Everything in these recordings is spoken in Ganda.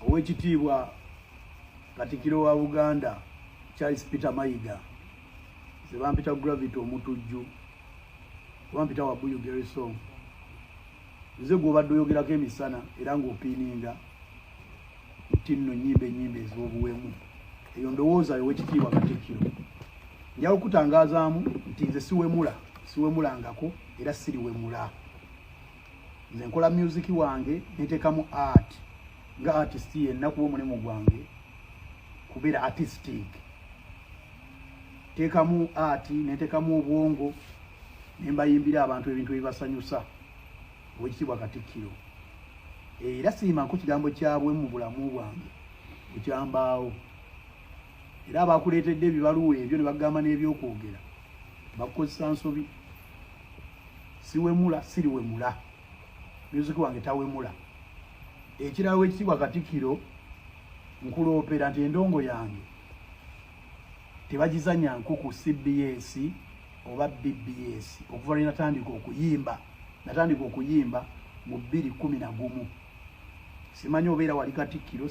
owekitiibwa Katikkiro wa Buganda Charles Peter Mayiga zebampita Gravity omutujju wampita wa Buyu Gerson nze gobadde oyogerako emisana era ng'opiininga nti nno nyimbe ez'obuwemu eyo ndowooza owekitiibwa Katikkiro njawo okutangazaamu nti nze siwemulangako era siriwemula nze nkola music wange neteekamu art nga artist yenna kuba omulimu gwange kubeera artistic teekamu art neteekamu obwongo nembayimbira abantu ebintu ebibasanyusa owekitiibwa Katikkiro era siimanko kigambo kyabwe mu bulamu bwange bukyambaawo era abakuleetedde ebibaluwa ebyo ne bagamba n'ebyokwogera bakukozesa nsobi siwemula siriwemula music wange tawemula ekirala owekitiibwa Katikkiro nkuloopera nti endongo yange tebagizanya nku ku CBS oba BBS okuva lwe natandika okuyimba mu 2011 simanyi obeera wali Katikkiro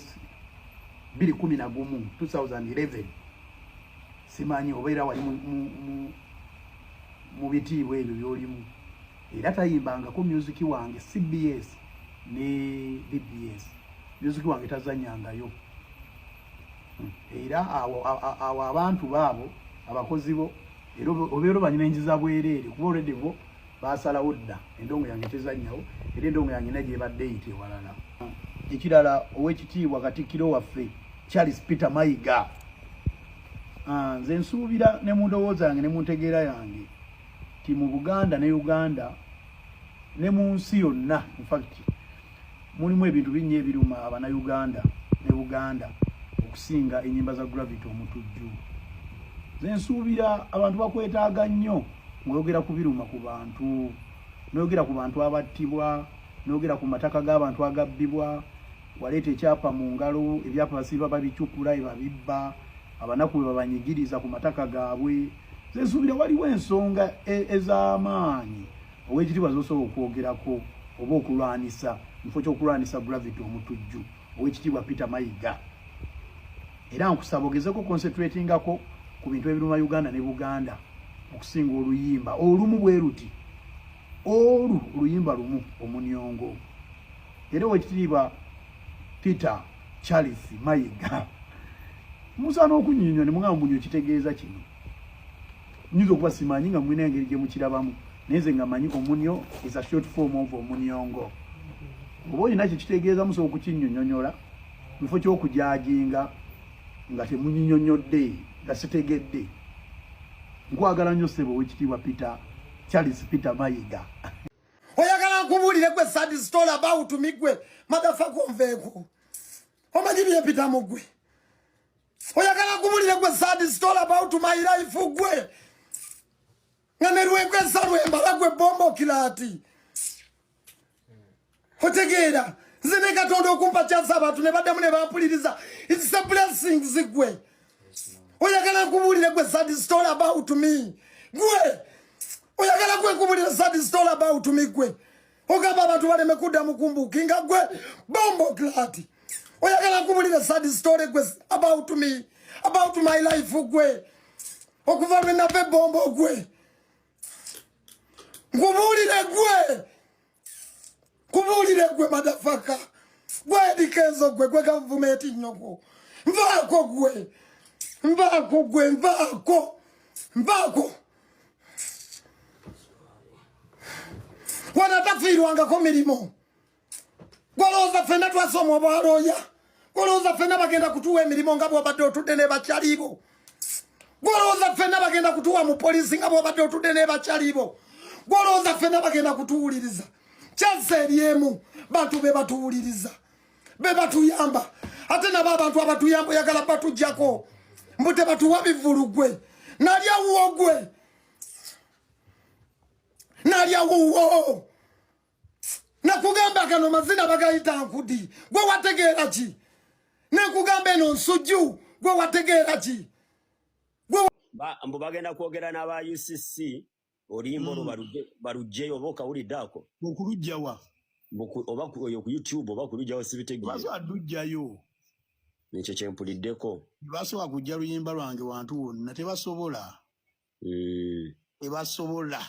2011 simanyi obeera wali mu bitiibwa ebyo byolimu era tayimbangako music wange CBS ne BBS music wange tazanyangayo era awo abantu baabo abakozi bo era obeera banyina enjiza bwereere kuba olwedde bo basalawo dda endongo yange tezannyawo era endongo yange naye ebadde eyita ewalala ekirala owekitiibwa Katikkiro waffe Charles Peter Mayiga nze nsuubira ne mu ndowooza yange ne mu ntegeera yange ti mu Buganda ne Uganda ne mu nsi yonna in fact mulimu ebintu binnya ebiruma Abanayuganda ne Buganda okusinga ennyimba za Gravity omutujju nze nsuubira abantu bakwetaaga nnyo ng'oyogera ku biruma ku bantu n'oyogera ku bantu abattibwa n'oyogera ku mataka g'abantu agabbibwa waleeta ekyapa mu ngalo ebyapa basiba babicukula ebabibba abanaku bwe babanyigiriza ku mataka gaabwe nze nsuubira waliwo ensonga ez'amaanyi owekitiibwa z'osobola okwogerako oba okulwanisa mufo ky'okulwanisa Gravity omutujju owekitiibwa Peter Mayiga era nkusaba ogezeko concentratingako ku bintu ebiruma Uganda ne Buganda okusinga oluyimba olumu bwe ruti oluyimba lumu omunyongo era owekitiibwa Peter Charles Mayiga musaana okunyinywa ne mugamba munyo kitegeeza kino nyinza okuba simanyi nga mwina engeri gye mukirabamu naye nze nga manyi omunyo is a short form of omunyongo oba olina kitegeeza musobola okukinnyonnyola mufo ky'okujajinga nga temunyinyonnyodde nga sitegedde nkwagala nnyo ssebo owekitiibwa Peter Charles Peter Mayiga oyagala nkubuulire gwe sad story about me gwe motherfucker onveeko omanyi byempitamu gwe oyagala nkubuulire gwe sad story about my life gwe nga ne lwegwesa lwembala gwe bombo kilati otegeera nze ne Katonda okumpa kyasa abantu ne baddamu ne bampuliriza it's a blessing zigwe oyagala nkubuulire gwe sad story about me gwe oyagala gwe nkubuulire sad story about me gwe ogamba abantu baleme kuddamu kumbukinga gwe bombo kilati oyagala nkubuulire sad story gwe about me about my life gwe okuva lwe nava ebombo gwe kubuulire gwe madafaka gwe dikezo gwe gavumenti nyoko nvaako wanatafiirwangako mirimo golowooza ffenna twasoma obwaloya golowooza ffenna bagenda kutuwa emirimu nga bw'obadde otudde ne bakyalibo golowooza ffenna bagenda kutuwa mu poliisi nga bw'obadde otudde ne bakyalibo golowooza ffenna bagenda kutuwuliriza kyansa eryemu bantu be batuwuliriza be batuyamba ate nabo abantu abatuyamba oyagala batujjako mbu tebatuwa bivulu gwe nalyawuwo nakugamba gano mazina bagayita nkudi gwe wategeera ki nekugamba eno nsujju gwe wategeera ki mbu bagenda kwogera n'aba UCC oluyimba olwo balugjeyo oba okawulidde ako okulugjawa oba ku YouTube oba kulujjawo sibitegeera. Basobola dujjayo. Nekyo kyempuliddeko. Basobola kujja luyimba lwange wantu wonna tebasobola. Tebasobola.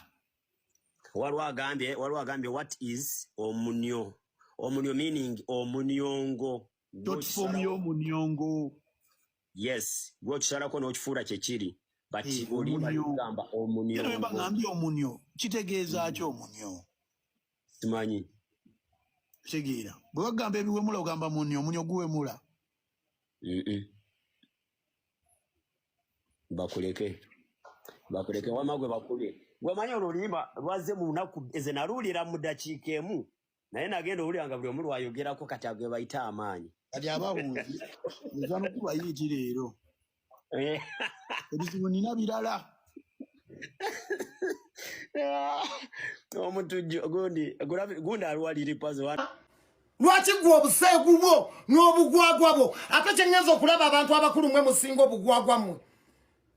Waliwo agambye what is omunyo? Omunyo meaning omunyongo. Dot form y'omunyongo. Yes, gwokisalako n'okifuula kyekiri. But olimba ligamba omunyo. Era bwe ngambye omunyo kitegeeza ki omunyo? Simanyi. Kitegeera. Bwe bagamba ebiwemula ogamba munyo, omunyo guwemula. Bakuleke wama gwe bakule. Gwe manyi olulimba lwaze mu lunaku eze naluulira mu ddakiika emu. Naye nagenda owulira buli omu lwayogerako kati agwe bayita amaanyi. Kati abawunzi nza n'okubayiti leero. Ebizibu nina birala. Omutujju gundi alwalira pazi wa. Lwaki gwe obuseegu bwo n'obugwagwa bwo ate kye ngenza okulaba abantu abakulu mwe musinga obugwagwa mmwe.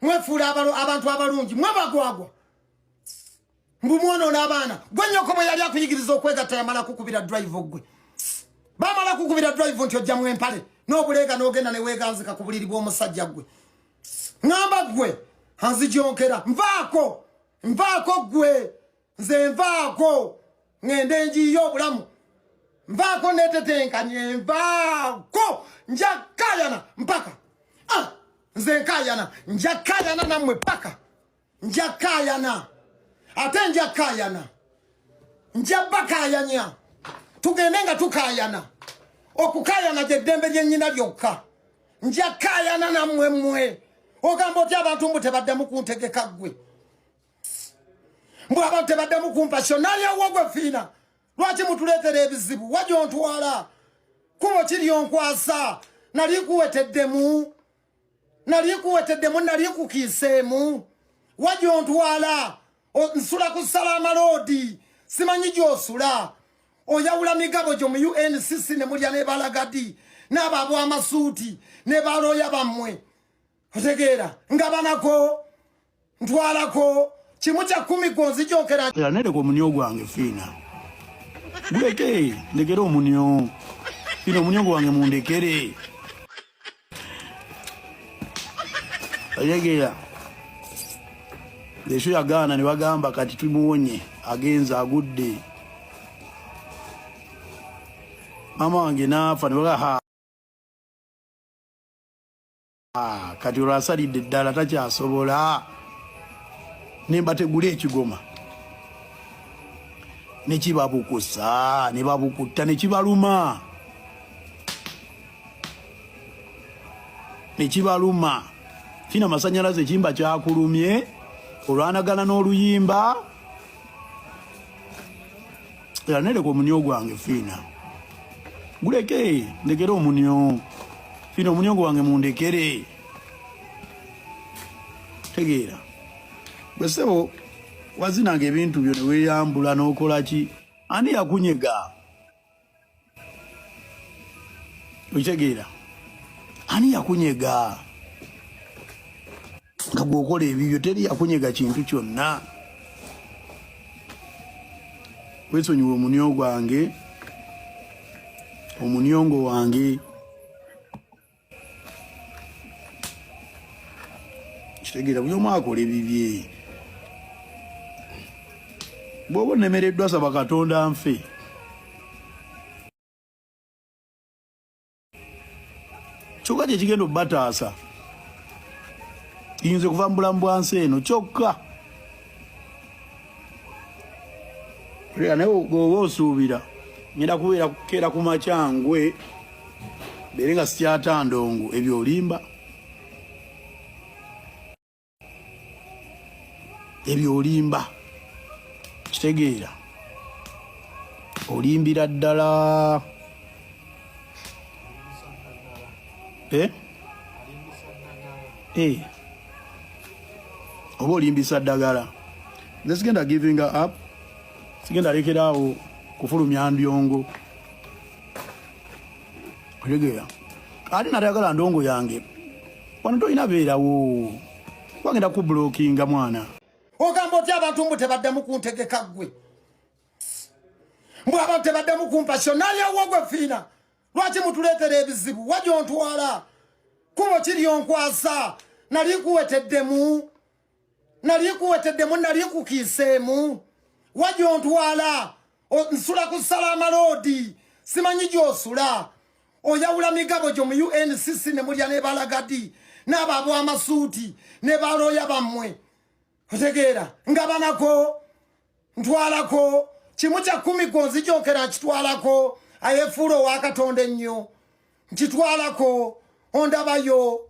Mwefuula abantu abalungi mwe bagwagwa. Mbu mwonoona abaana. Gwe nnyoko bwe yali akuyigiriza okwegatta yamala kukubira drive gwe. Bamala kukubira drive nti ojja mu empale. N'obuleega n'ogenda ne weeganzika ku buliri bw'omusajja gwe. Ngamba gwe anzijonkera. Nvaako gwe. Nze nvaako. Ngende njiyo obulamu. Nvaako netetenkanye. Nvaako. Njakayana mpaka. Nze nkayana. Njakayana namwe paka. Njakayana. Ate njakayana. Njabakayanya. Tugendenga tukayana. Okukayana gye ddembe lyennyina lyokka. Njakayana namwe mmwe. Ogamba otya abantu mbu tebaddamu kuntegeka ggwe. Mbu abantu tebaddamu kumpasyo nalyawo gwe fiina. Lwaki mutuleetera ebizibu? Wajja ontwala. Kubo kiri onkwasa. Nali kuweteddemu. Nali kukiiseemu. Wajja ontwala. Nsula ku Salama Road. Simanyi gy'osula. Oyawula migabo gyo mu UNCC ne mulya ne balagadi. N'ababo amasuuti. Ne balooya bammwe. Otegeera. Ngabanako. Ntwalako. Kimu kya 10 gonzijonkera. Era nereko omunyo gwange fiina. Guleke. Ndekera omunyo. Fiina omunyo gwange mundekere. Otegeera. Lesho yagaana ne bagamba kati tumuwonye agenza agudde. Mama wange naafa ne baga kati olwasalidde ddala takyasobola. Ne mbategula ekigoma. Ne kibabukusa, ne babukutta ne kibaluma. Ne kibaluma. Fina masanyalaze kimba kyakulumye. Olwanagana n'oluyimba. Era nereko omunyo gwange fiina. Guleke, ndekera omunyo. Fiina omunyo gwange mundekere. Tegeera. Bwe ssebo wazinanga ebintu byo ne weeyambula n'okola ki? Ani yakunyega? Okitegeera? Ani yakunyega? Nga gwokola ebibyo teri yakunyega kintu kyonna. Weesonyiwa omunyo gwange. Omunyongo wange. Kitegeera buli omu akola ebibye. Bw'oba onemereddwa saba Katonda nfe. Kyokka kye kigenda obbataasa. Kiyinza kuva mu bulamu bwa nsi eno kyokka. Era naye bw'oba osuubira ngenda kubeera kukeera ku makyangwe beere nga sikyatandongo ebyo olimba. Ebyo olimba. Kitegeera. Olimbira ddala. Oba olimbisa ddagala. Nze sigenda giving up. Sigenda lekeraawo kufulumya ndyongo. Kitegeera. Ate natayagala ndongo yange. Wano tolina beerawo. Wagenda kubulookinga mwana. Ogamba otya abantu mbu tebaddamu kuntegeka ggwe. mbwaba tebaddamu kumpasyo nali awogwe fina lwaki mutuleetera ebizibu wajja ontwala kubo kiri onkwasa nali kuweteddemu nali kukiiseemu wajja ontwala nsula ku Salama Road simanyi gy'osula oyawula migabo gyo mu UNCC ne mulya ne balagadi n'ababo amasuuti ne baloya bammwe otegeera ngabanako ntwalako kimu kya 10 gonzi gyokera kitwalako ayefuula owa Katonda ennyo nkitwalako ondabayo